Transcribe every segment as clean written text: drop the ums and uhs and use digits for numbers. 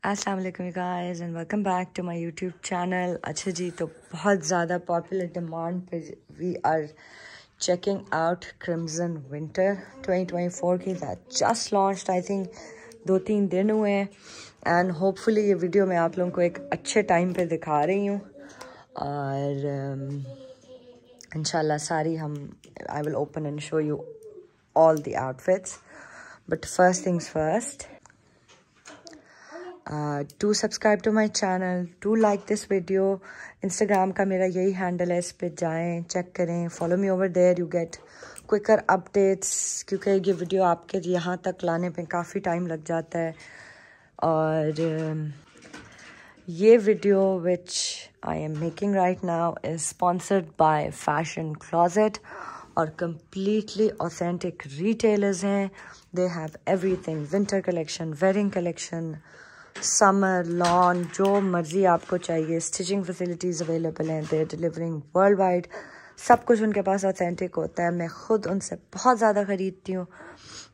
अस्सलाम वालेकुम guys and welcome back to my YouTube channel. अच्छा जी, तो बहुत ज़्यादा पॉपुलर डिमांड पे we are checking out crimson winter 2024 की that just launched. I think 2-3 दिन हुए हैं एंड होपफुली ये वीडियो मैं आप लोगों को एक अच्छे टाइम पे दिखा रही हूँ और इंशाल्लाह सारी I will open and show you all the outfits. But first things first, do subscribe to my channel, do like this video. Instagram का मेरा यही handle है, इस पे जाएं, check करें, follow me over there. You get quicker updates क्योंकि ये वीडियो आपके यहाँ तक लाने पे काफ़ी टाइम लग जाता है। और ये video which I am making right now is sponsored by Fashion Closet और completely authentic retailers हैं. They have everything, winter collection, wedding collection, summer, lawn, जो मर्जी आपको चाहिए. Stitching facilities available हैं. They're delivering worldwide. सब कुछ उनके पास authentic होता है. मैं खुद उनसे बहुत ज़्यादा ख़रीदती हूँ.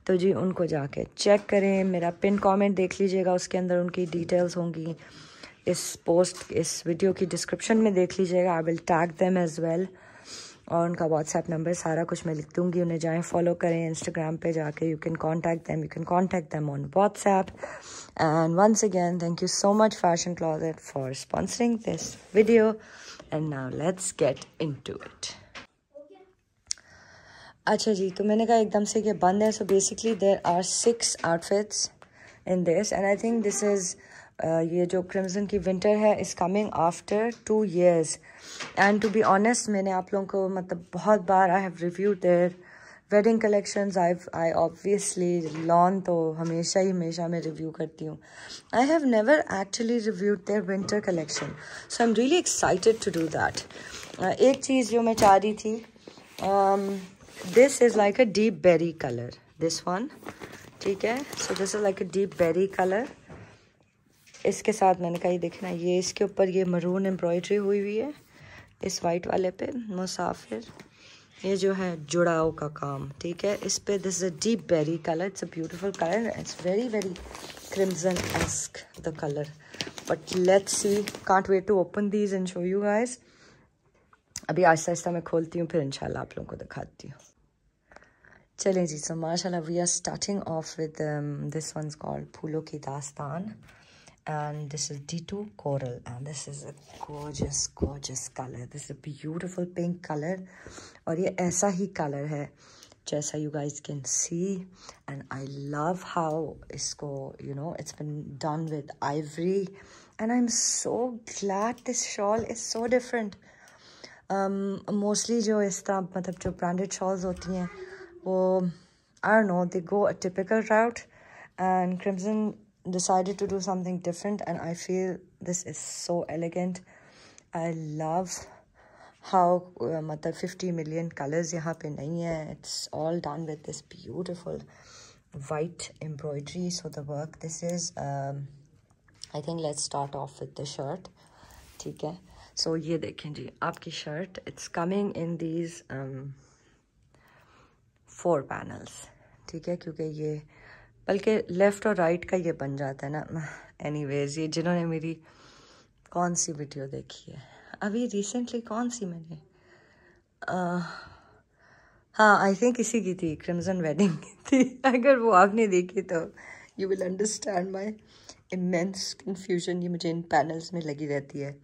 तो जी उनको जाके चेक करें. मेरा पिन कमेंट देख लीजिएगा, उसके अंदर उनकी डिटेल्स होंगी. इस वीडियो की डिस्क्रिप्शन में देख लीजिएगा. I will tag them as well. और उनका व्हाट्सएप नंबर सारा कुछ मैं लिख दूँगी. उन्हें जाएं फॉलो करें इंस्टाग्राम पे जाके. You can contact them on WhatsApp. And once again thank you so much fashion closet for sponsoring this video. And now let's get into it. अच्छा जी, तो मैंने कहा एकदम से ये बंद है. So basically there are 6 outfits in this and I think this is ये जो क्रिम्सन की विंटर है is coming after 2 years. And to be honest मैंने आप लोगों को मतलब बहुत बार I have reviewed their wedding collections. I obviously lawn तो हमेशा मैं रिव्यू करती हूँ. I have never actually reviewed their winter collection. So I am really excited to do that. एक चीज़ जो मैं चाह रही थी, this is like a deep berry colour, this one. ठीक है, so this is like a deep berry colour. इसके साथ मैंने कहा ये देखना, ये इसके ऊपर ये मरून एम्ब्रॉयडरी हुई है इस वाइट वाले पे. मुसाफिर ये जो है जुड़ाव का काम. ठीक है, इस पे this is a deep berry colour. It's a beautiful colour. It's very very crimson ask the colour. But let's see, can't wait to open these and show you guys. अभी आहिस्ता आहिस्ता मैं खोलती हूँ, फिर इंशाल्लाह आप लोगों को दिखाती हूँ. चलें जी, सो माशाल्लाह we are starting off with this one is called फूलों की दास्तान. And this is D2 Coral and this is a gorgeous color. This is a beautiful pink color और ये ऐसा ही color है जैसा you guys can see. And I love how इसको it's been done with ivory and I'm so glad this shawl is so different. Mostly जो इस तरह मतलब जो branded shawls होती हैं वो I don't know, they go a typical route and Crimson decided to do something different and I feel this is so elegant. I love how मतलब 50 million colors यहाँ पे नहीं है. It's all done with this beautiful white embroidery. So the work this is I think let's start off with the shirt. ठीक है, so ये देखें जी आपकी shirt. It's coming in these 4 panels. ठीक है, क्योंकि ये बल्कि लेफ़्ट और राइट का ये बन जाता है ना. एनीवेज, ये जिन्होंने मेरी कौन सी वीडियो देखी है अभी रिसेंटली, कौन सी मैंने हाँ आई थिंक इसी की थी, क्रिम्सन वेडिंग की थी. अगर वो आपने देखी तो you will understand my immense confusion. ये मुझे इन पैनल्स में लगी रहती है.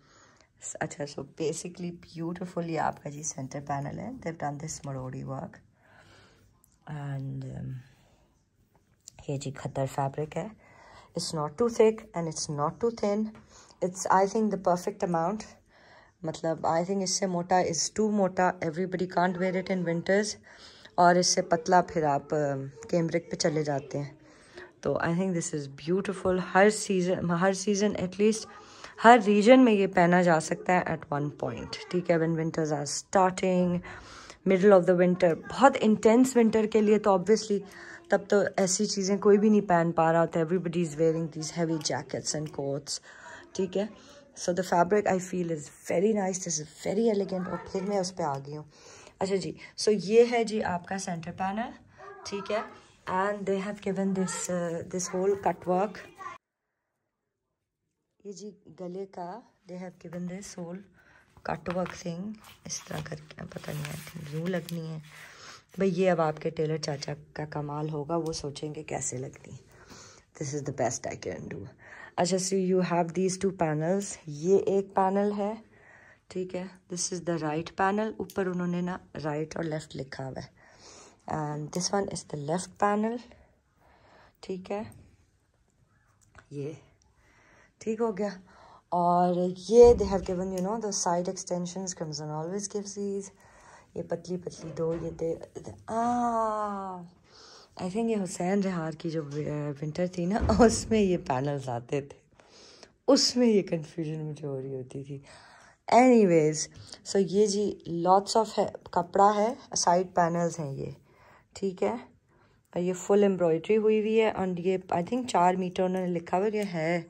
अच्छा, सो बेसिकली ब्यूटिफुल ये आपका जी सेंटर पैनल है. देव डन दिस मरोड़ी वर्क एंड ये जी खतर फैब्रिक है. It's not too thick and it's not too thin. It's I think the perfect amount. मतलब आई थिंक इससे मोटा इज़ टू मोटा. Everybody can't wear it in winters. और इससे पतला फिर आप कैमरिक पे चले जाते हैं. तो I think this is beautiful. हर सीज़न एटलीस्ट हर रीजन में ये पहना जा सकता है एट वन पॉइंट. ठीक है, when winters are starting, middle of the winter, बहुत इंटेंस विंटर के लिए तो ऑब्वियसली तब तो ऐसी चीज़ें कोई भी नहीं पहन पा रहा होता. Everybody is wearing these heavy jackets and quotes. ठीक है, so the fabric I feel is very nice. This is very elegant. और फिर मैं उस पर आ गई हूँ. अच्छा जी, सो ये है जी आपका सेंटर पैनल. ठीक है, and they have given this whole cut work. ये जी गले का they have given this sole cut work thing, इस तरह करके, पता नहीं है यूँ लगनी है भाई। ये अब आपके टेलर चाचा का कमाल होगा, वो सोचेंगे कैसे लगनी। This is the best I can do. अच्छा, so you have these 2 panels. ये एक पैनल है, ठीक है, this is the right panel. ऊपर उन्होंने ना राइट और लेफ़्ट लिखा हुआ है, and this one is the left panel, ठीक है, ये ठीक हो गया। और ये they have given you know the side extensions, Crimson always gives these. ये पतली पतली 2 ये दे आई थिंक ये हुसैन रिहार की जो विंटर थी ना, उसमें ये पैनल्स आते थे, उसमें ये कन्फ्यूजन मुझे हो रही होती थी। एनीवेज, सो ये जी लॉट्स ऑफ है कपड़ा है, साइड पैनल्स हैं ये, ठीक है। और ये फुल एम्ब्रॉयडरी हुई हुई है, और ये आई थिंक 4 मीटर उन्होंने लिखा हुआ है,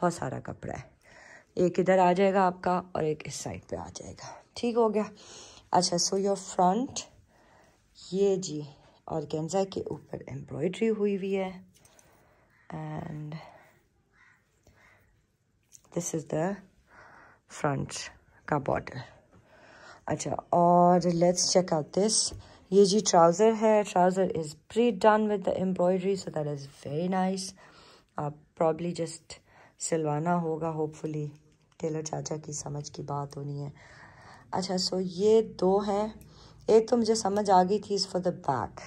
बहुत सारा कपड़ा है। एक इधर आ जाएगा आपका और एक इस साइड पे आ जाएगा, ठीक हो गया। अच्छा, सो योर फ्रंट, ये जी ऑर्गेन्जा के ऊपर एम्ब्रॉयडरी हुई हुई है, and this is the front का बॉर्डर। अच्छा, और लेट्स चेक आउट दिस। ये जी ट्राउज़र है, trouser is pre done with the embroidery, so that is very nice. आप प्रॉब्ली जस्ट सिलवाना होगा, होपफुली टेलर चाचा की समझ की बात होनी है। अच्छा, सो ये 2 हैं, एक तो मुझे समझ आ गई थी, इज़ फॉर द बैक,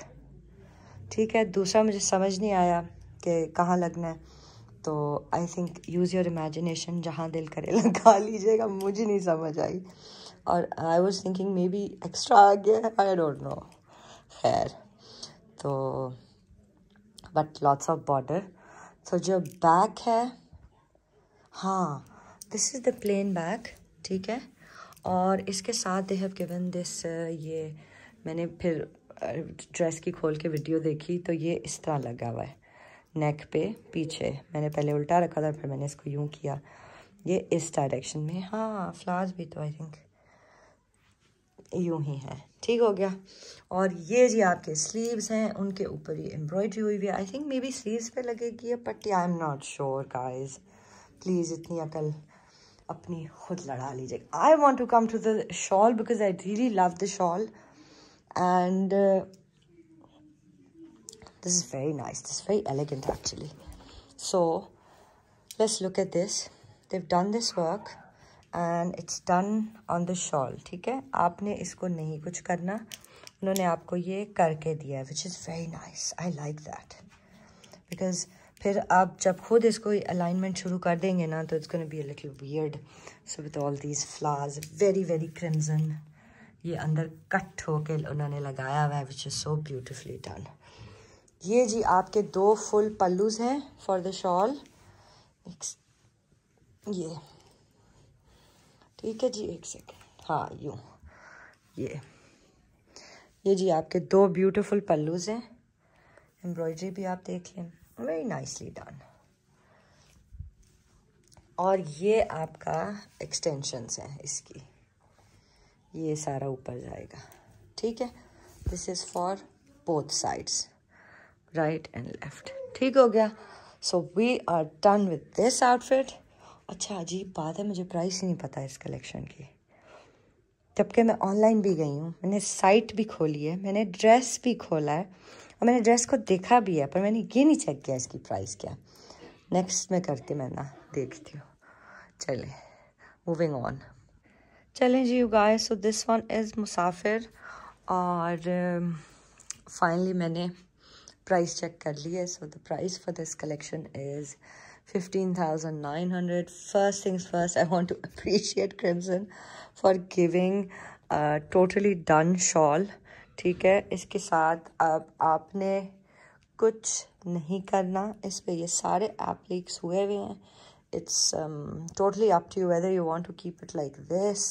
ठीक है, दूसरा मुझे समझ नहीं आया कि कहाँ लगना है, तो I think use your imagination, जहाँ दिल करे लगा लीजिएगा, मुझे नहीं समझ आई। और I was thinking maybe extra आ गया, आई डोंट नो, खैर। तो बट लॉट्स ऑफ बॉर्डर। तो जो बैक है, हाँ, this is the plane back, ठीक है। और इसके साथ दे हैव गिवन दिस, ये मैंने फिर ड्रेस की खोल के वीडियो देखी, तो ये इस तरह लगा हुआ है नेक पे पीछे। मैंने पहले उल्टा रखा था, फिर मैंने इसको यूँ किया, ये इस डायरेक्शन में, हाँ फ्लावर्स भी तो आई थिंक यूँ ही है, ठीक हो गया। और ये जी आपके स्लीव्स हैं, उनके ऊपर ये एम्ब्रॉयडरी हुई हुई है, I think maybe sleeves पे लगेगी या पट्टी, I am not sure guys, please इतनी अकल अपनी खुद लड़ा लीजिए। I want to come to the shawl because I really love the shawl, and this is very nice, this is very elegant actually. So let's look at this. They've done this work and it's done on the shawl, ठीक है। आपने इसको नहीं कुछ करना, उन्होंने आपको ये करके दिया है, which is very nice. I like that because फिर आप जब खुद इसको अलाइनमेंट शुरू कर देंगे ना, तो it's going to be a little weird. So with all these flowers, very very crimson, ये अंदर कट होके उन्होंने लगाया हुआ है, which is so beautifully done. ये जी आपके 2 फुल पल्लूज हैं फॉर द शॉल, ये ठीक है जी, एक सेकेंड, हाँ यूँ, ये जी आपके 2 ब्यूटीफुल पल्लूज हैं, एम्ब्रॉयडरी भी आप देख लें, वेरी नाइसली डन। और ये आपका एक्सटेंशंस हैं इसकी, ये सारा ऊपर जाएगा, ठीक है। This is for both sides, right and left, ठीक हो गया। So we are done with this outfit. अच्छा, अजीब बात है, मुझे प्राइस ही नहीं पता इस कलेक्शन की, जबकि मैं ऑनलाइन भी गई हूँ, मैंने साइट भी खोली है, मैंने ड्रेस भी खोला है, और मैंने ड्रेस को देखा भी है, पर मैंने ये नहीं चेक किया इसकी प्राइस क्या। नेक्स्ट में करके मैं ना देखती हूँ। चलें, मूविंग ऑन, चलें जी you guys. So this one is Musafir, और फाइनली मैंने प्राइस चेक कर ली है। So the price for this collection is 15,900. First things first, I want to appreciate Crimson for giving a totally done shawl, ठीक है। इसके साथ अब आपने कुछ नहीं करना, इस पे ये सारे एप्लिक्स हुए हुए हैं। It's totally up to you whether you want to keep it like this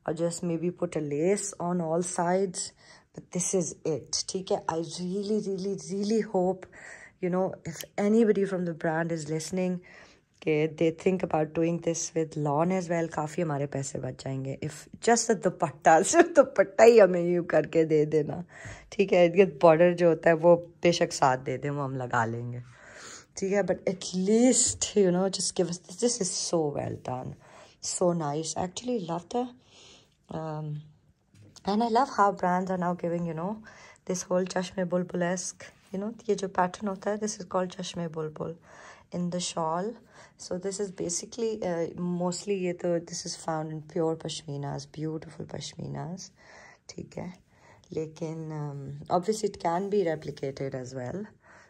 or just maybe put a lace on all sides, but this is it, ठीक है। I really really really hope, you know, if anybody from the brand is listening, they think about doing this with lawn as well, काफ़ी हमारे पैसे बच जाएंगे। if just the दुपट्टा, सिर्फ दुपट्टा ही हमें यूँ करके दे देना, ठीक है। बॉर्डर जो होता है वो बेशक साथ दे दें, वो हम लगा लेंगे, ठीक है, but at least, you know, just give us this. Is so well done, so nice. Actually love the and I love how brands are now giving, you know, this whole Chashme Bulbul-esque, you know, ये जो pattern होता है, this is called Chashme Bulbul in the shawl. So this is basically mostly ये तो this is found in pure pashminas, beautiful pashminas, ठीक है, लेकिन obviously it can be replicated as well.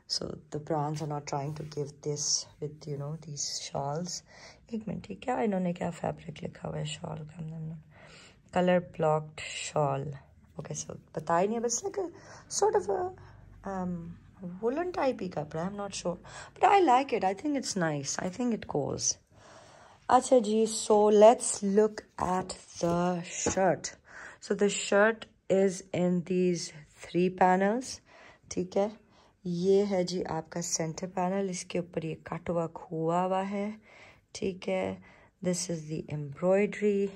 So the brands are not trying to give this with, you know, these shawls. एक minute, क्या इन्होंने क्या fabric लिखा हुआ है shawl का? Color blocked shawl. Okay, so पता ही नहीं, but it's like a sort of a woolen type ही कपड़ा, I'm not sure, but I like it. I think it's nice. I think it goes. अच्छा जी, so let's look at the shirt. So the shirt is in these 3 panels, ठीक है. ये है जी आपका centre panel, इसके ऊपर ये कट वर्क हुआ हुआ है, ठीक है. दिस इज द एम्ब्रॉयडरी,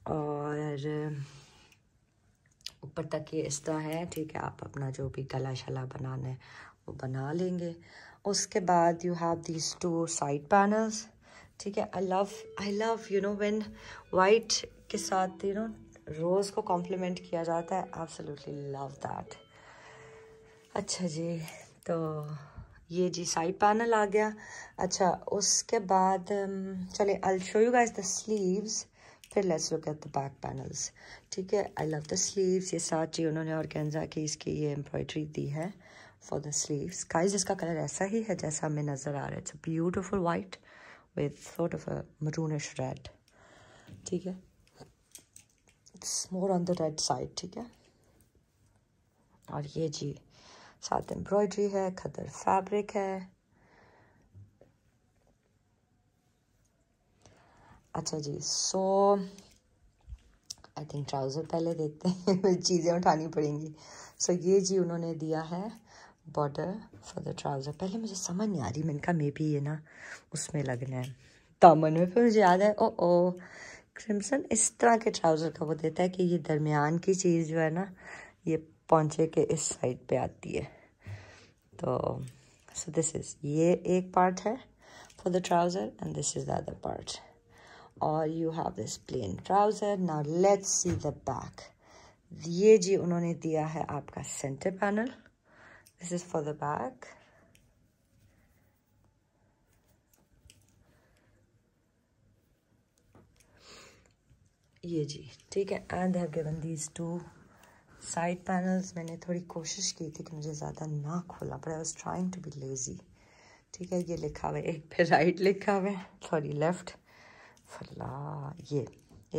और ऊपर तक ये इस तरह है, ठीक है. आप अपना जो भी गला शला बनाना है वो बना लेंगे. उसके बाद you have these 2 side panels, ठीक है. I love you know when white के साथ, यू नो, रोज को कॉम्प्लीमेंट किया जाता है. Absolutely love that. अच्छा जी, तो ये जी साइड पैनल आ गया. अच्छा, उसके बाद चले, I show you guys the sleeves, फिर let's look at the back panels, ठीक है. I love the sleeves. ये साथ जी उन्होंने ऑर्गेन्जा की इसकी ये एम्ब्रॉयडरी दी है फॉर द स्लीव्स. गाइस इसका कलर ऐसा ही है जैसा हमें नज़र आ रहा है. It's a beautiful white with sort of a maroonish red, ठीक है. It's more on the red side, ठीक है. और ये जी साथ एम्ब्रॉयडरी है, खदर फैब्रिक है. अच्छा जी, सो आई थिंक ट्राउज़र पहले देखते हैं, चीज़ें उठानी पड़ेंगी. सो ये जी उन्होंने दिया है बॉर्डर फॉर द ट्राउज़र. पहले मुझे समझ नहीं आ रही, मैंने कहा मे बी ये ना उसमें लगना है दामन में. फिर मुझे याद है, ओ क्रिम्सन इस तरह के ट्राउज़र का वो देता है कि ये दरमियान की चीज़ जो है ना, ये पौंचे के इस साइड पे आती है. तो सो दिस इज, ये एक पार्ट है for the trouser and this is the other part. और you have this plain trouser. Now let's see the back. ये जी उन्होंने दिया है आपका centre panel. This is for the back. ये जी, ठीक है. And they have given these 2 side panels. मैंने थोड़ी कोशिश की थी कि मुझे ज़्यादा ना खोलना पड़े. I was trying to be lazy, ठीक है. ये लिखा हुआ है, एक पे राइट लिखा हुआ है, सॉरी लेफ्ट. फला, ये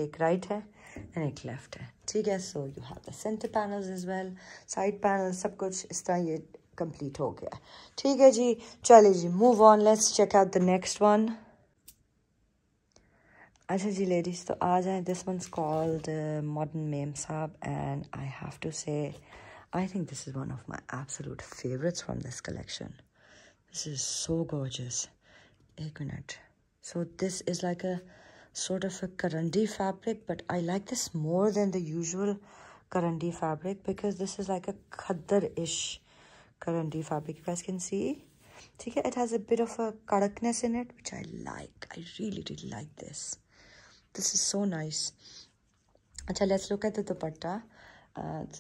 एक राइट है एंड एक लेफ्ट है, ठीक है. So you have the centre panels as well, side panels, सब कुछ इस तरह ये कंप्लीट हो गया, ठीक है जी. चलिए जी, move on, let's check out the next one. अच्छा जी लेडीज़, तो आ जाए. This one's called modern Memsahib, and I have to say I think this is one of my absolute favorites from this collection. This is so gorgeous. एक minute. So this is like a sort of a karandi fabric, but I like this more than the usual karandi fabric because this is like a khadar-ish karandi fabric. You guys can see. ठीक है, it has a bit of a kadakness in it, which I like. I really, really like this. This is so nice. अच्छा, let's look at the dupatta.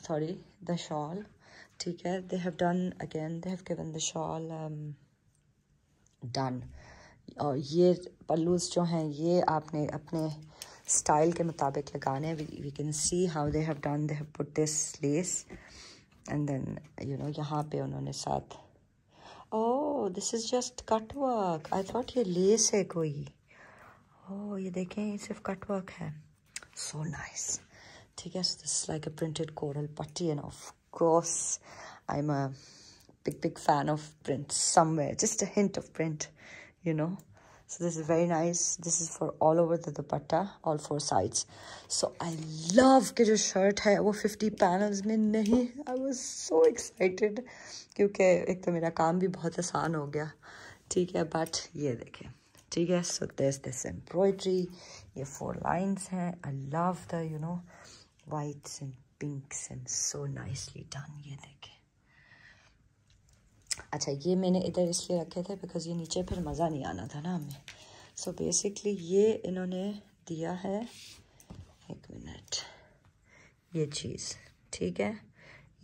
Sorry, the shawl. ठीक है, they have done again. They have given the shawl done. और ये पल्लूस जो हैं ये आपने अपने स्टाइल के मुताबिक लगाने हैं. We can see how they have done. They have put this lace and then you know यहाँ पे उन्होंने साथ. Oh, this is just cut work. I thought ये lace है कोई. Oh, ये देखें, ये सिर्फ कट वर्क है. So nice. ठीक है, so this is like a printed coral putty, and of course I'm a big fan of print somewhere, just a hint of print, you know. So this is very nice. This is for all over the dupatta, all 4 sides. So I love कि जो shirt है वो 50 panels में नहीं. I was so excited क्योंकि एक तो मेरा काम भी बहुत आसान हो गया, ठीक है. बट ये देखें, ठीक है. So there's this embroidery. ये 4 lines हैं. I love the, you know, whites and pinks and so nicely done. ये देखें. अच्छा, ये मैंने इधर इसलिए रखे थे बिकॉज ये नीचे फिर मज़ा नहीं आना था ना हमें। सो बेसिकली ये इन्होंने दिया है, एक मिनट, ये चीज़, ठीक है।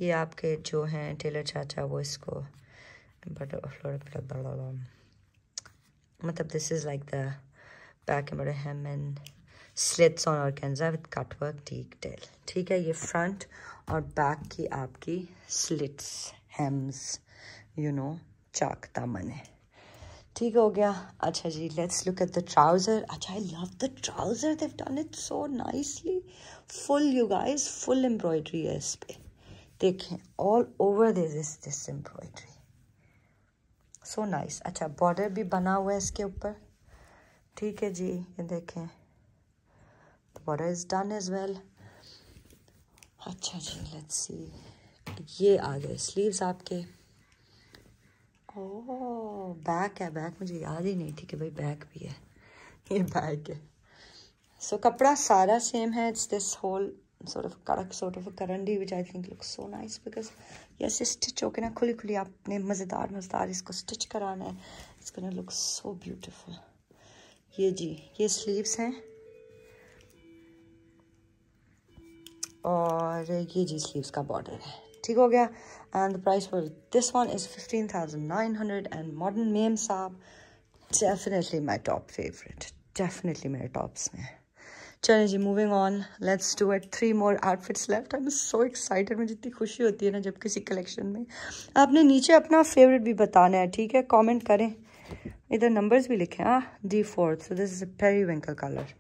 ये आपके जो हैं टेलर चाचा वो इसको मतलब this is like the back embroidery hem and slits on organza with cutwork detail, ठीक है। ये फ्रंट और बैक की आपकी स्लिट्स, हेम्स, यू नो, चाक दामन है, ठीक हो गया। अच्छा जी, let's look at the trouser. अच्छा, I love the trouser, they've done it so nicely, full you guys, full embroidery है इस पे, देखें all over this embroidery, so nice. अच्छा, बॉर्डर भी बना हुआ है इसके ऊपर, ठीक है जी, ये देखें, the border is done as well. अच्छा जी, लेट्स सी, ये आ गए स्लीव्स आपके। ओह, बैक है, बैक मुझे याद ही नहीं थी कि भाई बैक भी है, ये बैक है। सो कपड़ा सारा सेम है, it's this whole sort of a करंडी which I think looks so nice because yes, stitch होके ना खुली खुली आपने मज़ेदार इसको स्टिच कराना है, it's gonna look so beautiful। ये जी, ये स्लीव्स हैं और ये जी स्लीव्स का बॉर्डर है, ठीक हो गया। And the price for this one is 15,900 and modern Memsahib definitely my top favourite, definitely मेरे टॉप्स में। चलें जी, moving on, let's do it, 3 more outfits left. I am so excited, मुझे इतनी खुशी होती है ना जब किसी कलेक्शन में। आपने नीचे अपना फेवरेट भी बताना है, ठीक है, कमेंट करें, इधर नंबर्स भी लिखें। D4, so this is a periwinkle colour,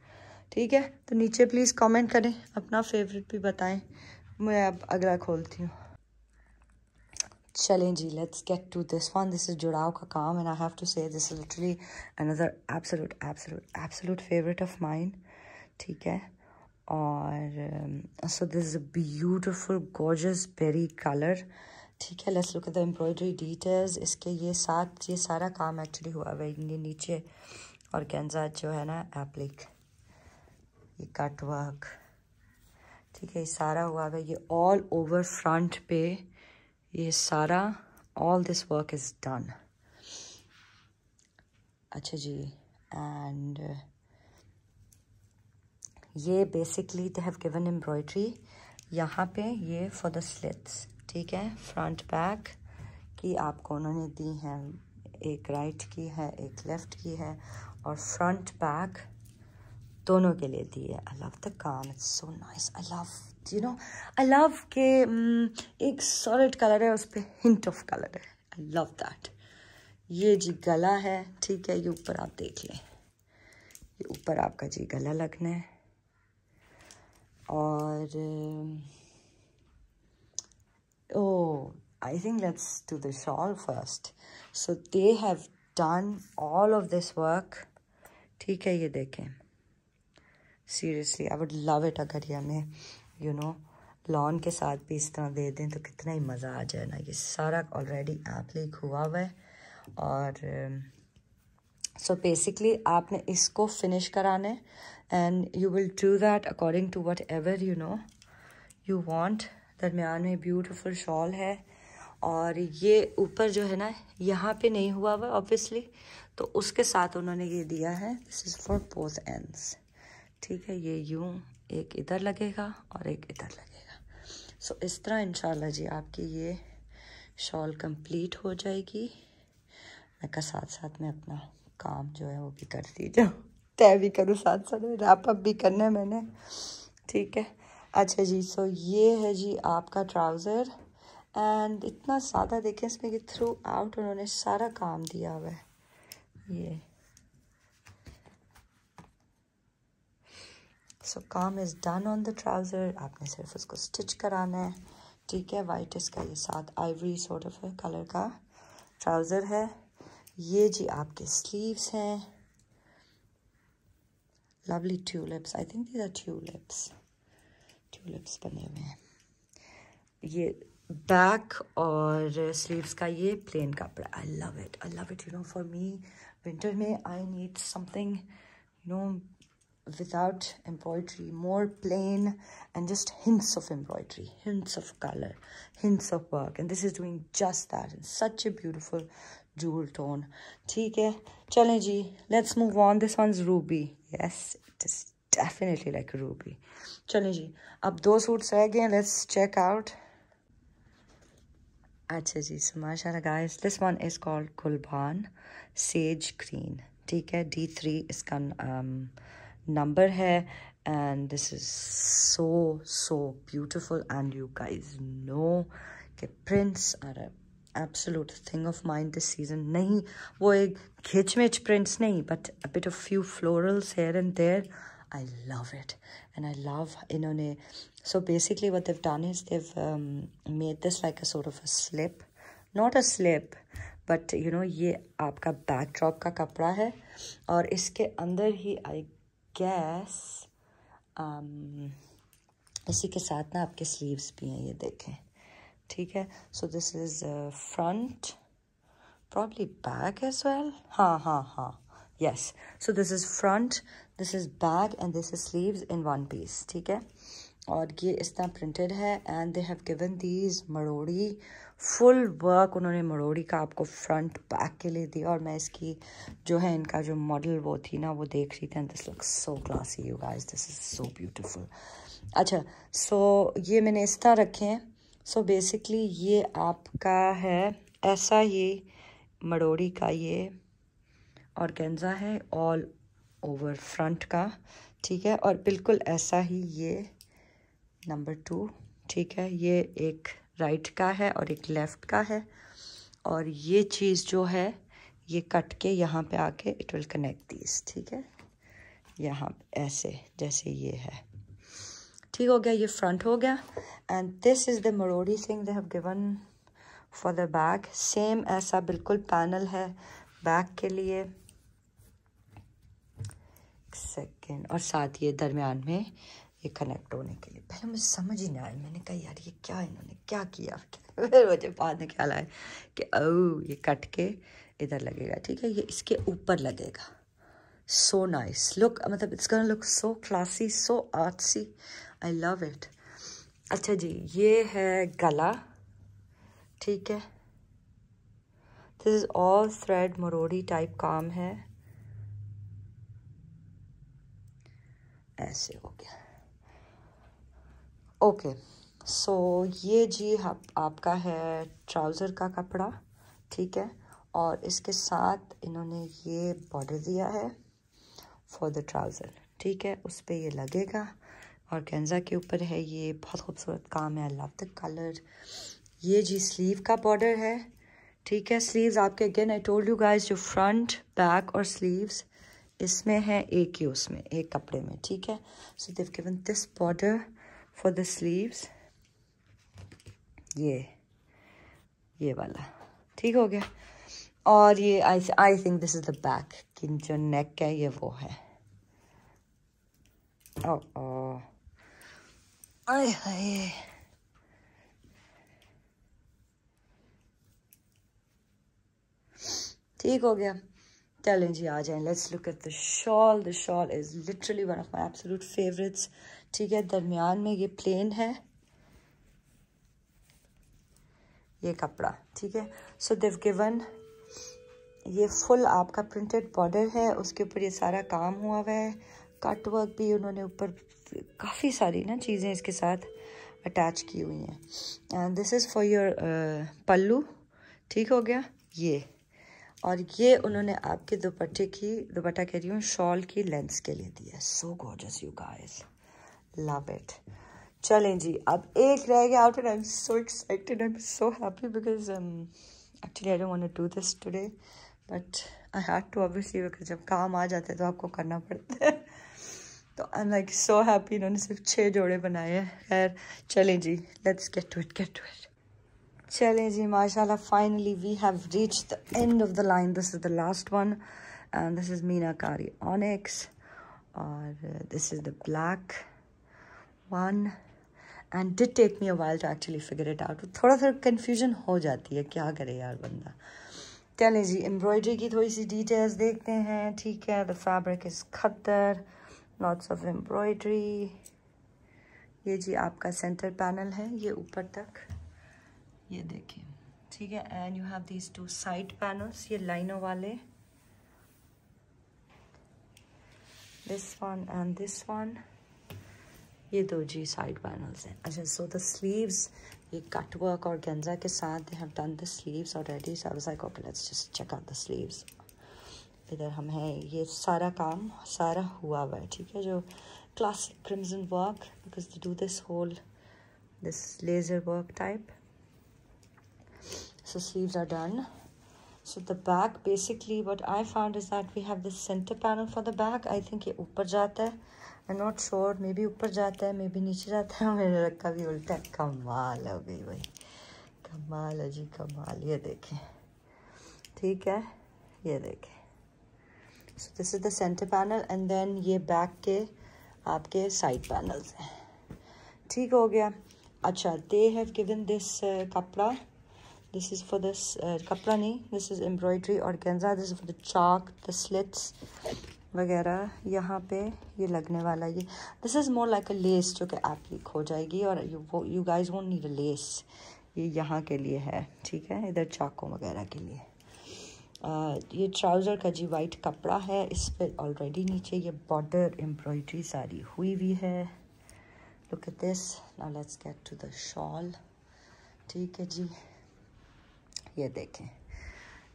ठीक है। तो नीचे प्लीज़ कमेंट करें, अपना फेवरेट भी बताएं। मैं अब अगला खोलती हूँ। चलें जी, let's get to this one. This is जुड़ाव का काम and I have to say this is literally another absolute favourite of mine, ठीक है। और so this is a beautiful gorgeous berry colour, ठीक है। Let's look at the embroidery details. इसके ये सारा काम एक्चुअली हुआ है, ये नीचे और गेंजा जो है ना एप्लिक, ये कट वर्क, ठीक है, ये सारा हुआ है, ये ऑल ओवर फ्रंट पे ये सारा, all this work is done. अच्छा जी, एंड ये basically they have given embroidery यहाँ पे, ये फॉर द स्लिट्स, ठीक है। फ्रंट बैक की आपको उन्होंने दी हैं, एक राइट की है, एक लेफ्ट की है, और फ्रंट बैक दोनों के लिए दी है। आई लव द काम, it's so nice. I love के एक सॉलिड कलर है, उस पर हिंट ऑफ कलर है, आई लव दैट। ये जी गला है, ठीक है, ये ऊपर आप देख लें, ये ऊपर आपका जी गला लगना है। और I think let's do the shawl first. So they have done all of this work, ठीक है। ये देखें, seriously I would love it अगर ये हमें लॉन के साथ भी इस तरह दे दें तो कितना ही मज़ा आ जाए ना। ये सारा ऑलरेडी एप्लिक हुआ हुआ है, और सो बेसिकली आपने इसको फिनिश कराना है, and you will do that according to whatever you want. दरमियान में ब्यूटीफुल शॉल है, और ये ऊपर जो है ना यहाँ पे नहीं हुआ हुआ ऑब्वियसली, तो उसके साथ उन्होंने ये दिया है, this is for both ends, ठीक है। ये यूं एक इधर लगेगा और एक इधर लगेगा। सो इस तरह इंशाल्लाह जी आपकी ये शॉल कंप्लीट हो जाएगी। मैं का साथ में अपना काम जो है वो भी करती जाऊँ, तय भी करूँ, साथ साथ रैप अप भी करना है मैंने, ठीक है। अच्छा जी, सो ये है जी आपका ट्राउज़र, एंड इतना सादा देखें इसमें, ये थ्रू आउट उन्होंने सारा काम दिया हुआ है। ये सो काम is done on the trouser, आपने सिर्फ उसको स्टिच कराना है, ठीक है। वाइट इसका ये साथ आइवरी सॉर्ट ऑफ कलर का ट्राउज़र है। ये जी आपके स्लीव्स हैं, lovely tulips, I think these are tulips बने हुए हैं। ये बैक और स्लीव्स का ये प्लेन कपड़ा, I love it, for me winter में I need something without embroidery, more plain, and just hints of embroidery, hints of color, hints of work, and this is doing just that in such a beautiful jewel tone. ठीक है, चलें जी, let's move on. This one's ruby. Yes, it is definitely like a ruby. चलें जी, अब 2 suits रह गए, let's check out. अच्छा जी, so माशाल्लाह guys, this one is called Gulban Sage Green. ठीक है, D3 इसका नंबर है, and this is so beautiful, and you guys know कि prints are a absolute thing of mine this season. नहीं वो एक खिचमिच prints नहीं, but a bit of few florals here and there. I love it, and I love इन्होंने, so basically what they've done is they've made this like a sort of a slip, not a slip, but you know ये आपका backdrop का कपड़ा है, और इसके अंदर ही I guess इसी के साथ ना आपके sleeves भी हैं, ये देखें, ठीक है. So this is front, probably back as well. हाँ. Yes, so this is front, this is back, and this is sleeves in one piece. ठीक है, और ये इस तरह printed है, and they have given these मरोड़ी full work. उन्होंने मरोड़ी का आपको front back के लिए दिया, और मैं इसकी जो है इनका जो model वो थी ना वो देख रही थी, and this looks so classy you guys, this is so beautiful. अच्छा, so ये मैंने इस तरह रखे हैं. So basically ये आपका है ऐसा, ये मरोड़ी का ये ऑर्गेन्जा है ऑल ओवर फ्रंट का, ठीक है, और बिल्कुल ऐसा ही ये नंबर 2, ठीक है, ये एक राइट का है और एक लेफ़्ट का है, और ये चीज़ जो है ये कट के यहाँ पे आके इट विल कनेक्ट दीज, ठीक है, यहाँ ऐसे जैसे ये है, ठीक हो गया, ये फ्रंट हो गया. एंड दिस इज़ द मरोड़ी thing they have given for the back. Same ऐसा बिल्कुल पैनल है बैक के लिए, सेकेंड, और साथ ये दरमियान में ये कनेक्ट होने के लिए. पहले मुझे समझ ही नहीं आया, मैंने कहा यार ये क्या इन्होंने क्या किया, फिर मुझे बाद में ख्याल आया कि ओह ये कट के इधर लगेगा, ठीक है, ये इसके ऊपर लगेगा. सो नाइस लुक, मतलब it's gonna look so classy, so artsy, I love it. अच्छा जी, ये है गला, ठीक है, दिस इज ऑल थ्रेड मरोड़ी टाइप काम है, ऐसे हो गया. ओके, सो ये जी आपका है ट्राउज़र का कपड़ा, ठीक है, और इसके साथ इन्होंने ये बॉर्डर दिया है फॉर द ट्राउज़र, ठीक है, उस पर ये लगेगा, और गेंजा के ऊपर है, ये बहुत खूबसूरत काम है, आई लव द कलर. ये जी स्लीव का बॉर्डर है, ठीक है, स्लीव्स आपके again I told you guys जो फ्रंट बैक और स्लीव्स इसमें है एक ही, उसमें एक कपड़े में, ठीक है. So they've given this border for the sleeves, ये वाला, ठीक हो गया. और ये I think this is the back की जो नेक है ये वो है. हाय ठीक हो गया. चलें जी, आ जाएं, let's look at the shawl. The shawl is literally one of my absolute favourites, ठीक है, दरमियान में ये प्लेन है ये कपड़ा, ठीक है. सो देव गिवन ये फुल आपका प्रिंटेड बॉर्डर है, उसके ऊपर ये सारा काम हुआ हुआ है, कट वर्क भी उन्होंने ऊपर काफ़ी सारी ना चीज़ें इसके साथ अटैच की हुई हैं. And this is for your pallu, ठीक हो गया ये, और ये उन्होंने आपके दुपट्टा कह रही हूँ शॉल की लेंथ के लिए दिया. So gorgeous you guys, love it. चलें जी, अब एक रह गया out, and I am so excited, I am so happy because actually I don't want to do this today, but I had to obviously, because जब काम आ जाते हैं तो आपको करना पड़ता है. तो I am like so happy, इन्होंने सिर्फ 6 जोड़े बनाए हैं. खैर चलें जी, लेट्स गेट टू इट. चलें जी, माशाल्लाह, finally we have reached the end of the line. This is the last one, and this is meenakari onyx, और this is the black one, and did take me a while to actually figure it out. थोड़ा सा confusion हो जाती है, क्या करे यार बंदा. चलें जी, एम्ब्रॉयडरी की थोड़ी सी डिटेल्स देखते हैं, ठीक है. The fabric is khaddar, lots of embroidery. ये जी आपका सेंटर पैनल है, ये ऊपर तक, ये देखिए, ठीक है। And you have these 2 side panels, ये लाइनों वाले, this one and this one, ये 2 जी साइड पैनल्स हैं। अच्छा, सो द स्लीव्स, ये कट वर्क और गेंजा के साथ they have done the sleeves already. So I was like okay let's just check out the sleeves. इधर हम हैं, ये सारा काम सारा हुआ हुआ है, ठीक है, जो classic crimson work, because they do this whole this laser work type. So sleeves are done. So the back, basically what I found is that we have this center panel for the back. I think ये ऊपर जाता है, I'm not sure, maybe ऊपर जाता है, maybe नीचे जाता है, मेरे रखा भी उल्टा है। कमाल हो गई भाई, कमाल है जी कमाल। ये देखें, ठीक है, ये देखें। So this is the center panel and then ये back के आपके side panels हैं, ठीक हो गया। अच्छा, they have given this कपड़ा, this is for this कपड़ा नहीं, this is embroidery organza, this is for the chalk, the slits वगैरह यहाँ पे ये लगने वाला। ये this is more like a lace जो कि एप्लिक हो जाएगी, और you guys won't need a lace, ये यहाँ के लिए है, ठीक है, इधर चाकों वगैरह के लिए। ये ट्राउज़र का जी वाइट कपड़ा है, इस पर ऑलरेडी नीचे ये बॉर्डर एम्ब्रॉयडरी सारी हुई हुई है। Look at this. Now let's get to the shawl, ठीक है जी, ये देखें,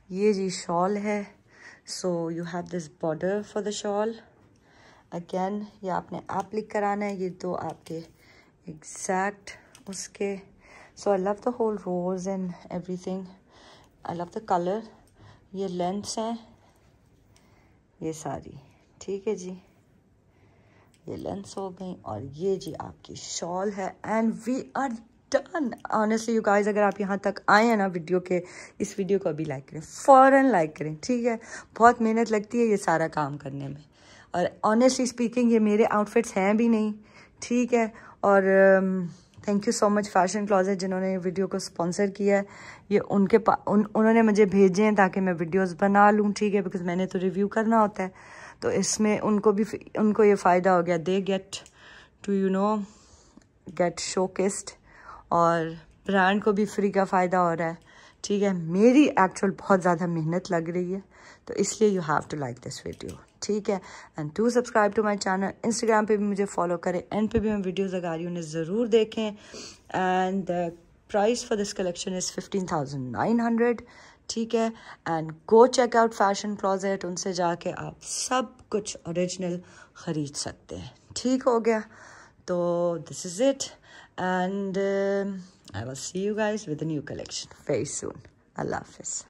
ये जी शॉल है। So you have this border for the shawl. Again ये आपने एप्लिक कराना है, ये 2 आपके एग्जैक्ट उसके। So I love the whole rose and everything, I love the colour. ये लेंथ्स हैं ये सारी, ठीक है जी, ये लेंथ्स हो गई, और ये जी आपकी शॉल है। And we are done. Honestly you guys, अगर आप यहाँ तक आए हैं ना वीडियो के, इस वीडियो को अभी लाइक करें, फ़ौरन लाइक करें, ठीक है। बहुत मेहनत लगती है ये सारा काम करने में, और ऑनेस्टली स्पीकिंग ये मेरे आउटफिट्स हैं भी नहीं, ठीक है। और thank you so much fashion closet जिन्होंने ये वीडियो को स्पॉन्सर किया है। ये उनके उन्होंने मुझे भेजे हैं ताकि मैं वीडियोस बना लूँ, ठीक है, बिकॉज मैंने तो रिव्यू करना होता है, तो इसमें उनको ये फ़ायदा हो गया। They get to get showcased, और ब्रांड को भी फ्री का फ़ायदा हो रहा है, ठीक है। मेरी एक्चुअल बहुत ज़्यादा मेहनत लग रही है, तो इसलिए you have to like this video, ठीक है। And to subscribe to my channel. Instagram पे भी मुझे फॉलो करें, एंड पे भी मैं वीडियोस लगा रही हूँ, उन्हें ज़रूर देखें। And the price for this collection is 15,900, ठीक है। And go check out fashion closet, उनसे जाके आप सब कुछ ओरिजिनल ख़रीद सकते हैं, ठीक हो गया। तो this is it, and I will see you guys with a new collection very soon. Allah Hafiz.